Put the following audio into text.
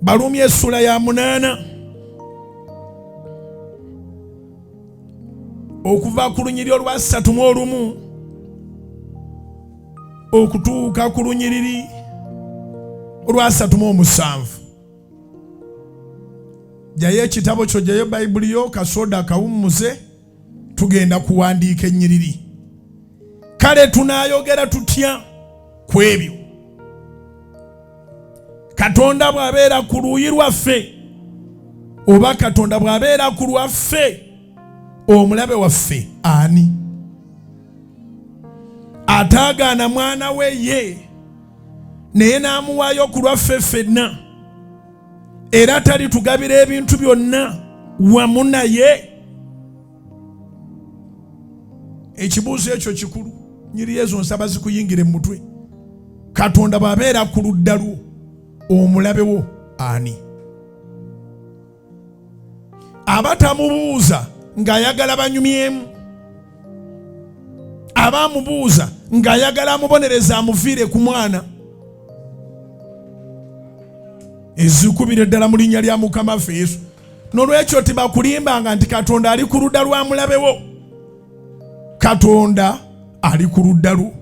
Balumi essula ya 8 okuva ku lunyiriri olwa 31 okutuuka ku lunyiriri olwa 37. Jayo ekitabo kyo, jayo Bayibuli yo, kasoda kawummuze, tugenda kuwandiika ennyiriri. Kale tunaayogera tutya ku ebyo? Katonda bw'abeera ku luuyi lwaffe, oba Katonda bw'abeera ku lwaffe, omulabe waffe ani? Ataagaana mwana we ye, naye n'amuwaayo ku lwaffe ffenna, era talitugabira ebintu byonna wamu naye? Ekibuuzo ekyo kikulu. Nyiri ezo nsaba zikuyingire mu mutwe. Katonda bw'abeera ku ludda lwo, omulabe wo ani? Abatamubuuza ng'ayagala banyumyemu, abamubuuza ng'ayagala amubonereza amuviire ku mwana. Ezikubire ddala mu linnya lya Mukama waffe Yesu. N'olwekyo tebakulimbanga nti Katonda ali ku ludda lwa mulabe wo. Katonda ali ku ludda lwo.